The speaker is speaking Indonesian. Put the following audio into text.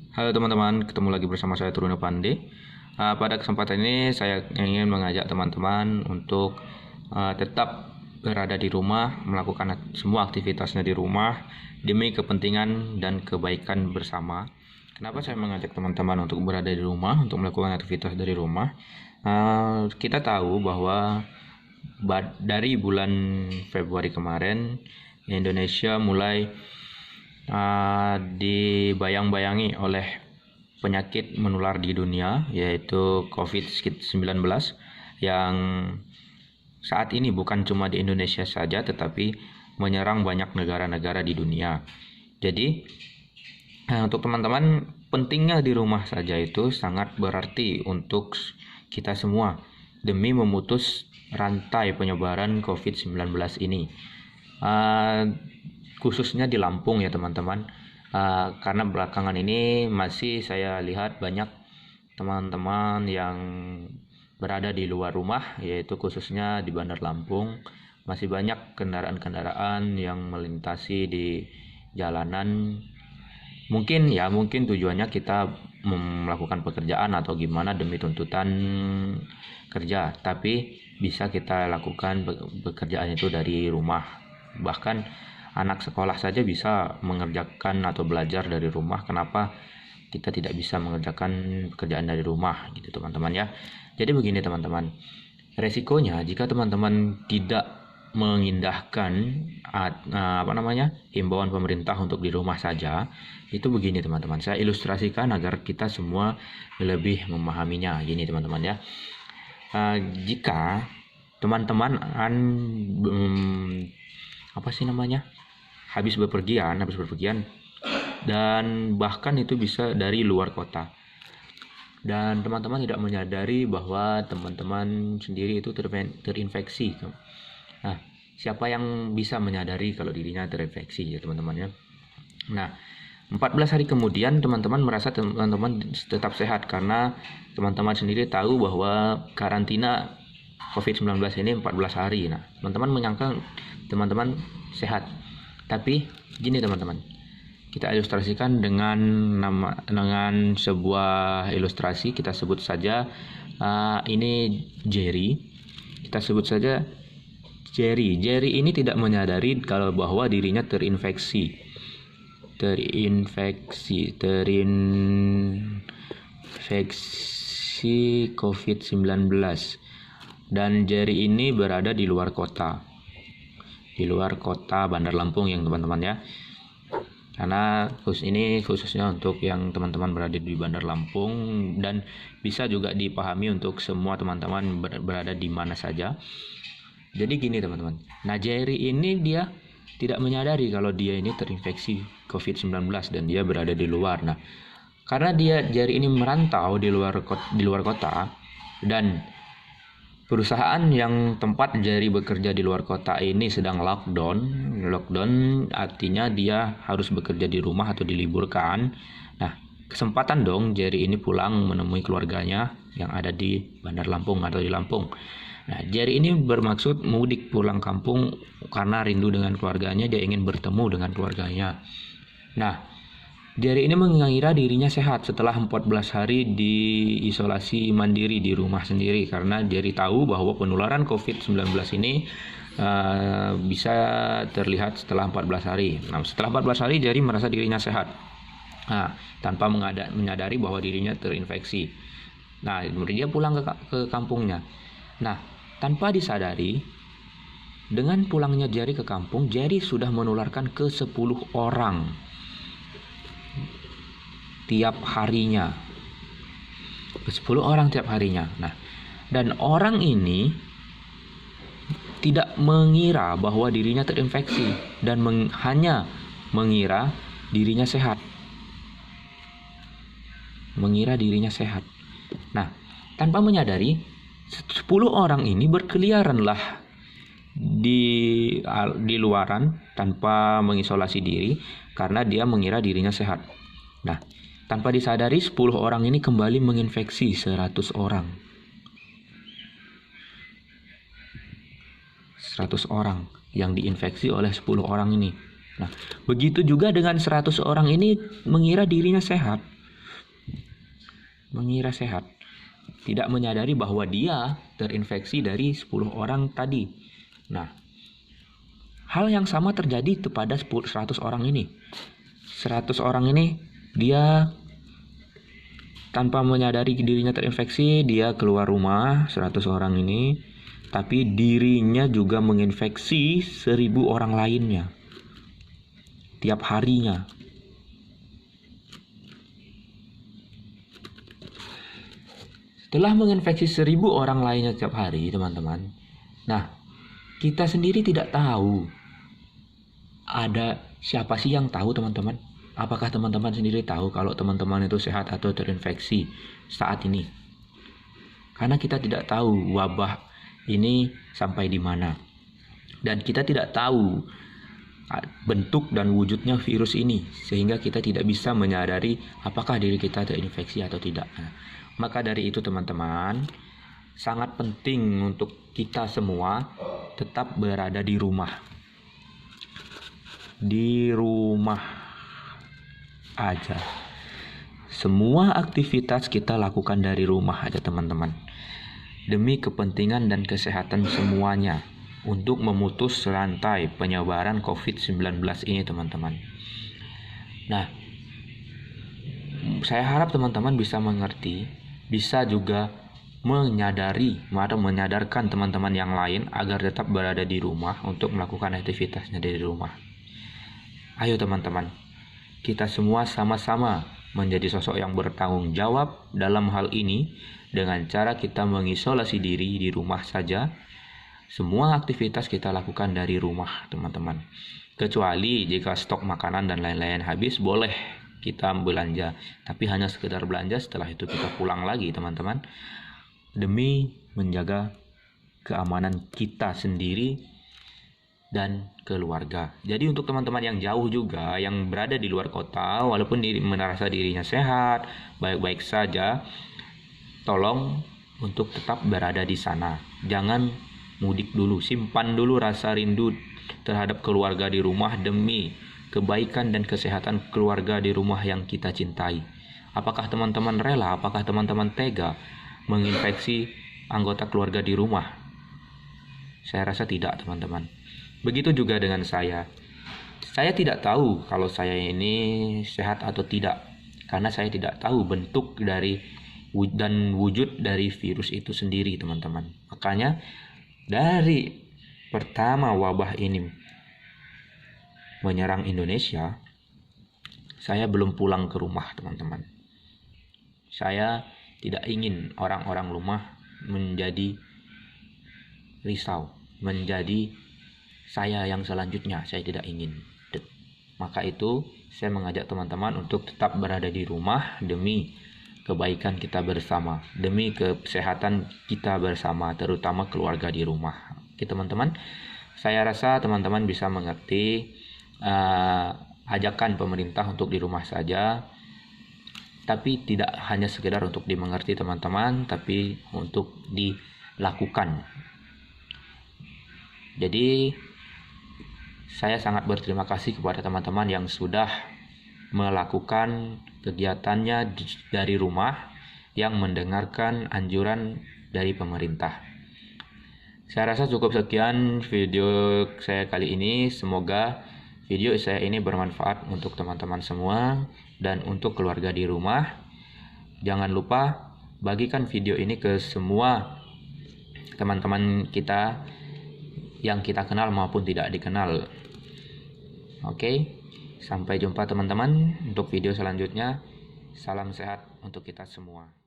Halo teman-teman, ketemu lagi bersama saya Truno Pandey. Pada kesempatan ini saya ingin mengajak teman-teman untuk tetap berada di rumah, melakukan semua aktivitasnya di rumah demi kepentingan dan kebaikan bersama. Kenapa saya mengajak teman-teman untuk berada di rumah, untuk melakukan aktivitas dari rumah? Kita tahu bahwa dari bulan Februari kemarin, Indonesia mulai dibayang-bayangi oleh penyakit menular di dunia, yaitu COVID-19, yang saat ini bukan cuma di Indonesia saja tetapi menyerang banyak negara-negara di dunia. Jadi untuk teman-teman, pentingnya di rumah saja itu sangat berarti untuk kita semua demi memutus rantai penyebaran COVID-19 ini. Khususnya di Lampung ya teman-teman, karena belakangan ini masih saya lihat banyak teman-teman yang berada di luar rumah, yaitu khususnya di Bandar Lampung. Masih banyak kendaraan-kendaraan yang melintasi di jalanan. Mungkin tujuannya kita melakukan pekerjaan atau gimana demi tuntutan kerja, tapi bisa kita lakukan pekerjaan itu dari rumah. Bahkan anak sekolah saja bisa mengerjakan atau belajar dari rumah. Kenapa kita tidak bisa mengerjakan pekerjaan dari rumah gitu teman-teman ya. Jadi begini teman-teman, resikonya jika teman-teman tidak mengindahkan himbauan pemerintah untuk di rumah saja, itu begini teman-teman. Saya ilustrasikan agar kita semua lebih memahaminya. Gini teman-teman ya, jika teman-teman habis bepergian dan bahkan itu bisa dari luar kota, dan teman-teman tidak menyadari bahwa teman-teman sendiri itu terinfeksi. Nah, siapa yang bisa menyadari kalau dirinya terinfeksi ya teman-teman ya. Nah, 14 hari kemudian teman-teman merasa teman-teman tetap sehat karena teman-teman sendiri tahu bahwa karantina COVID-19 ini 14 hari. Nah, teman-teman menyangka teman-teman sehat. Tapi gini teman-teman, kita ilustrasikan dengan sebuah ilustrasi. Kita sebut saja ini Jerry. Kita sebut saja Jerry. Jerry ini tidak menyadari kalau bahwa dirinya terinfeksi COVID-19. Dan Jerry ini berada di luar kota Bandar Lampung yang teman-teman ya. Karena khususnya untuk yang teman-teman berada di Bandar Lampung, dan bisa juga dipahami untuk semua teman-teman berada di mana saja. Jadi gini teman-teman, nah Jerry ini dia tidak menyadari kalau dia ini terinfeksi COVID-19 dan dia berada di luar. Nah, karena Jerry ini merantau di luar kota, dan perusahaan yang tempat Jerry bekerja di luar kota ini sedang lockdown artinya dia harus bekerja di rumah atau diliburkan. Nah, kesempatan dong Jerry ini pulang menemui keluarganya yang ada di Bandar Lampung atau di Lampung. Nah, Jerry ini bermaksud mudik pulang kampung karena rindu dengan keluarganya, dia ingin bertemu dengan keluarganya. Nah, Jerry ini mengira dirinya sehat setelah 14 hari diisolasi mandiri di rumah sendiri, karena Jerry tahu bahwa penularan COVID-19 ini bisa terlihat setelah 14 hari. Nah, setelah 14 hari Jerry merasa dirinya sehat, tanpa menyadari bahwa dirinya terinfeksi. Nah, kemudian dia pulang ke kampungnya. Nah, tanpa disadari, dengan pulangnya Jerry ke kampung, Jerry sudah menularkan ke 10 orang tiap harinya. 10 orang tiap harinya. Nah, dan orang ini tidak mengira bahwa dirinya terinfeksi dan hanya mengira dirinya sehat. Nah, tanpa menyadari 10 orang ini berkeliaranlah di luaran tanpa mengisolasi diri karena dia mengira dirinya sehat. Nah, tanpa disadari 10 orang ini kembali menginfeksi 100 orang. 100 orang yang diinfeksi oleh 10 orang ini. Nah, begitu juga dengan 100 orang ini mengira dirinya sehat. mengira sehat, tidak menyadari bahwa dia terinfeksi dari 10 orang tadi. Nah, hal yang sama terjadi kepada 100 orang ini. 100 orang ini dia tanpa menyadari dirinya terinfeksi, dia keluar rumah 100 orang ini, tapi dirinya juga menginfeksi 1000 orang lainnya tiap harinya. Setelah menginfeksi 1000 orang lainnya tiap hari, teman-teman. Nah, kita sendiri tidak tahu. Ada siapa sih yang tahu, teman-teman? Apakah teman-teman sendiri tahu kalau teman-teman itu sehat atau terinfeksi saat ini? Karena kita tidak tahu wabah ini sampai di mana. Dan kita tidak tahu bentuk dan wujudnya virus ini, sehingga kita tidak bisa menyadari apakah diri kita terinfeksi atau tidak. Maka dari itu teman-teman, sangat penting untuk kita semua tetap berada di rumah. Di rumah aja. Semua aktivitas kita lakukan dari rumah aja teman-teman. Demi kepentingan dan kesehatan semuanya. Untuk memutus rantai penyebaran COVID-19 ini teman-teman. Nah, saya harap teman-teman bisa mengerti, bisa juga menyadarkan teman-teman yang lain agar tetap berada di rumah untuk melakukan aktivitasnya dari rumah. Ayo teman-teman, kita semua sama-sama menjadi sosok yang bertanggung jawab dalam hal ini dengan cara kita mengisolasi diri di rumah saja. Semua aktivitas kita lakukan dari rumah teman-teman. Kecuali jika stok makanan dan lain-lain habis, boleh kita belanja, tapi hanya sekedar belanja, setelah itu kita pulang lagi teman-teman, demi menjaga keamanan kita sendiri dan keluarga. Jadi untuk teman-teman yang jauh juga, yang berada di luar kota, walaupun merasa dirinya sehat, baik-baik saja, tolong untuk tetap berada di sana. Jangan mudik dulu, simpan dulu rasa rindu terhadap keluarga di rumah demi kebaikan dan kesehatan keluarga di rumah yang kita cintai. Apakah teman-teman rela? Apakah teman-teman tega menginfeksi anggota keluarga di rumah? Saya rasa tidak teman-teman. Begitu juga dengan saya. Saya tidak tahu kalau saya ini sehat atau tidak, karena saya tidak tahu bentuk dari dan wujud dari virus itu sendiri teman-teman. Makanya dari pertama wabah ini menyerang Indonesia, saya belum pulang ke rumah teman-teman. Saya tidak ingin orang-orang rumah menjadi risau, menjadi saya yang selanjutnya. Saya tidak ingin. Maka itu saya mengajak teman-teman untuk tetap berada di rumah demi kebaikan kita bersama, demi kesehatan kita bersama, terutama keluarga di rumah. Oke teman-teman, saya rasa teman-teman bisa mengerti ajakan pemerintah untuk di rumah saja, tapi tidak hanya sekedar untuk dimengerti teman-teman, tapi untuk dilakukan. Jadi saya sangat berterima kasih kepada teman-teman yang sudah melakukan kegiatannya dari rumah, yang mendengarkan anjuran dari pemerintah. Saya rasa cukup sekian video saya kali ini. Semoga video saya ini bermanfaat untuk teman-teman semua dan untuk keluarga di rumah. Jangan lupa bagikan video ini ke semua teman-teman kita yang kita kenal maupun tidak dikenal. Oke, sampai jumpa teman-teman untuk video selanjutnya. Salam sehat untuk kita semua.